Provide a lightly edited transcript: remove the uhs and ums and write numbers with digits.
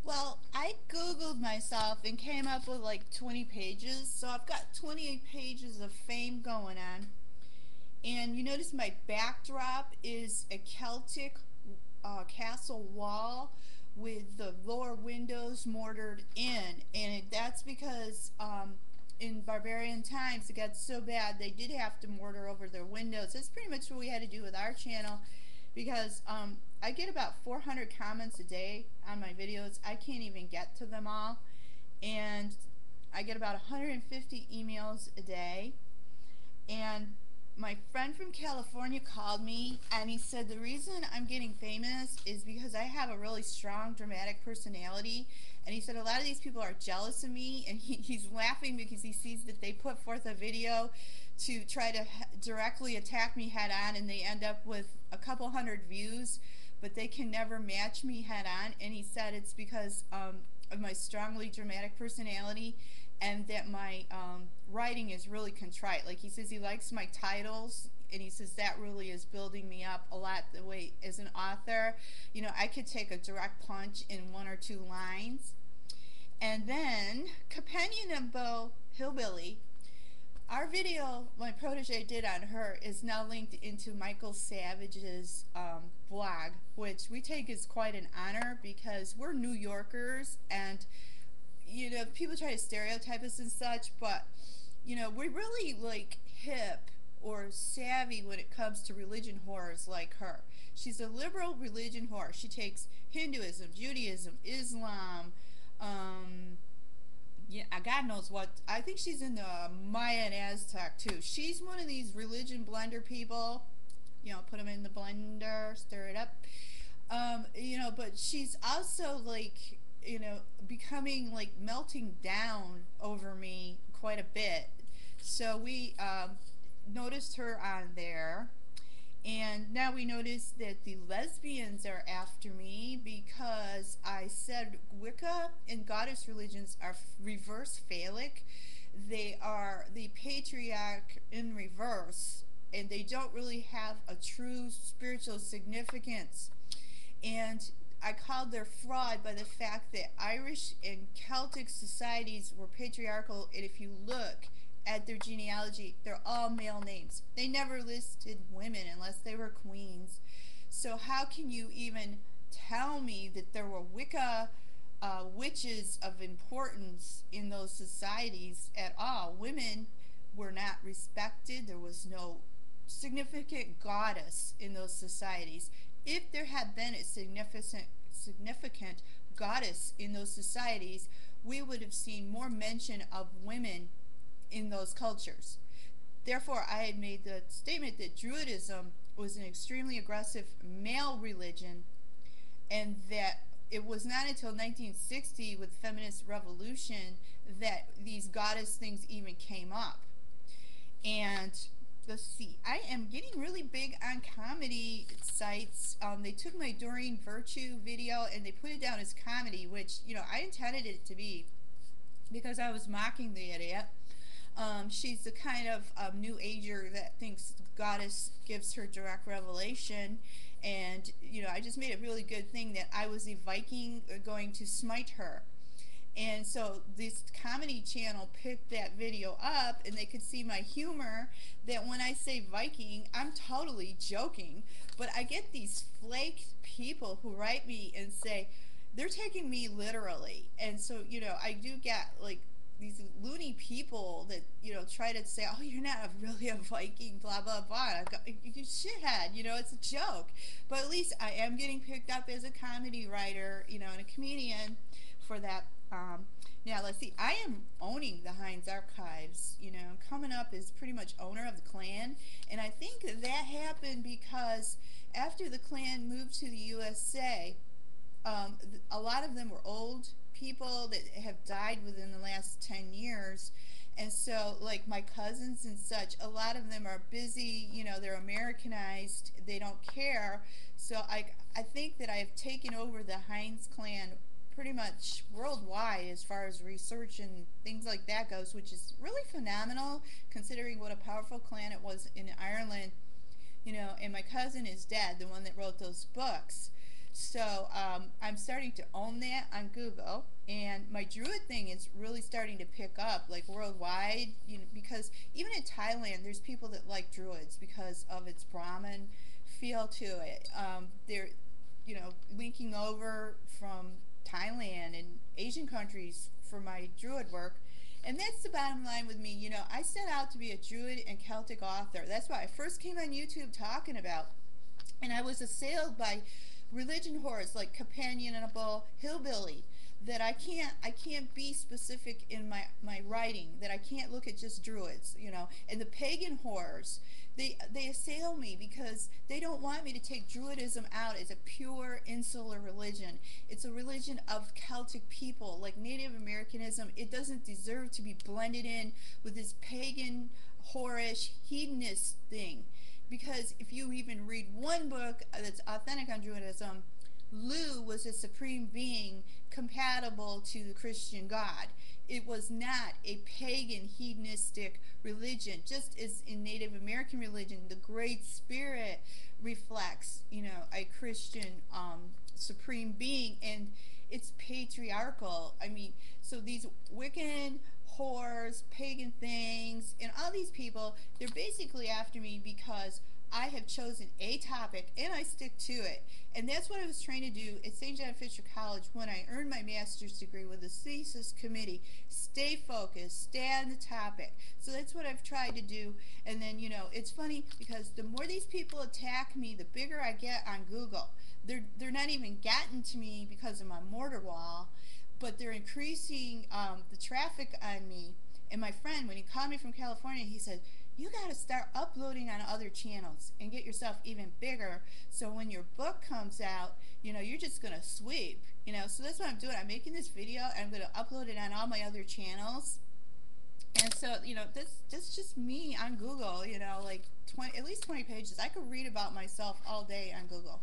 Well, I Googled myself and came up with like 20 pages. So I've got 28 pages of fame going on. And you notice my backdrop is a Celtic castle wall with the lower windows mortared in. That's because in barbarian times it got so bad they did have to mortar over their windows. That's pretty much what we had to do with our channel because I get about 400 comments a day on my videos. I can't even get to them all. And I get about 150 emails a day. And my friend from California called me and he said the reason I'm getting famous is because I have a really strong dramatic personality, and he said a lot of these people are jealous of me, and he's laughing because he sees that they put forth a video to try to directly attack me head on, and they end up with a couple hundred views, but they can never match me head on. And he said it's because of my strongly dramatic personality, and that my writing is really contrite. Like he says he likes my titles, and he says that really is building me up a lot. The way as an author, I could take a direct punch in one or two lines. And then Companionable Hillbilly, our video my protege did on her is now linked into Michael Savage's blog, which we take as quite an honor because we're New Yorkers, and people try to stereotype us and such, but we're really like hip or savvy when it comes to religion whores like her. She's a liberal religion whore. She takes Hinduism, Judaism, Islam, yeah, God knows what. I think she's in the Maya and Aztec too. She's one of these religion blender people. Put them in the blender, stir it up. But she's also like, becoming like melting down over me quite a bit. So we noticed her on there. And now we notice that the lesbians are after me because I said Wicca and goddess religions are reverse phallic. They are the patriarch in reverse, and they don't really have a true spiritual significance. And I called their fraud by the fact that Irish and Celtic societies were patriarchal, and if you look at their genealogy, they're all male names. They never listed women unless they were queens. So how can you even tell me that there were Wicca witches of importance in those societies at all? Women were not respected. There was no significant goddess in those societies. If there had been a significant goddess in those societies, we would have seen more mention of women in those cultures. Therefore, I had made the statement that Druidism was an extremely aggressive male religion, and that it was not until 1960 with feminist revolution that these goddess things even came up. And let's see, I am getting really big on comedy sites. They took my Doreen Virtue video and they put it down as comedy, which I intended it to be because I was mocking the idiot. She's the kind of new ager that thinks the goddess gives her direct revelation, and I just made a really good thing that I was a Viking going to smite her. And so this comedy channel picked that video up, and they could see my humor, that when I say Viking, I'm totally joking. But I get these flake people who write me and say they're taking me literally. And so, I do get like these loony people that try to say, oh, you're not really a Viking, blah blah blah. I go, you shithead, it's a joke. But at least I am getting picked up as a comedy writer, and a comedian for that. Now let's see, I am owning the Heinz Archives. Coming up is pretty much owner of the Klan, and I think that happened because after the Klan moved to the USA, a lot of them were old people that have died within the last 10 years. And so like my cousins and such, a lot of them are busy, they're Americanized, they don't care. So I think that I have taken over the Heinz clan pretty much worldwide as far as research and things like that goes, which is really phenomenal considering what a powerful clan it was in Ireland. And my cousin is dead, the one that wrote those books. So I'm starting to own that on Google, and my Druid thing is really starting to pick up, like worldwide. You know, because even in Thailand, there's people that like Druids because of its Brahmin feel to it. They're, you know, linking over from Thailand and Asian countries for my Druid work. And that's the bottom line with me. You know, I set out to be a Druid and Celtic author. That's why I first came on YouTube talking about, and I was assailed by religion whores like companionable hillbilly, that I can't be specific in my writing, that I can't look at just Druids, you know, and the pagan whores. They assail me because they don't want me to take Druidism out as a pure insular religion. It's a religion of Celtic people, like Native Americanism. It doesn't deserve to be blended in with this pagan, whorish, hedonist thing. Because if you even read one book that's authentic on Druidism, Lu was a supreme being compatible to the Christian God. It was not a pagan hedonistic religion, just as in Native American religion, the Great Spirit reflects, you know, a Christian supreme being, and it's patriarchal. I mean, so these Wiccan whores, pagan things, and all these people, they're basically after me because I have chosen a topic and I stick to it. And that's what I was trying to do at St. John Fisher College when I earned my master's degree with the thesis committee. Stay focused, stay on the topic. So that's what I've tried to do. And then, you know, it's funny because the more these people attack me, the bigger I get on Google. They're not even getting to me because of my mortar wall, but they're increasing the traffic on me. And my friend, when he called me from California, he said, you got to start uploading on other channels and get yourself even bigger, so when your book comes out, you know, you're just going to sweep, you know. So that's what I'm doing. I'm making this video and I'm going to upload it on all my other channels. And so, you know, that's just me on Google, you know, like 20, at least 20 pages. I could read about myself all day on Google.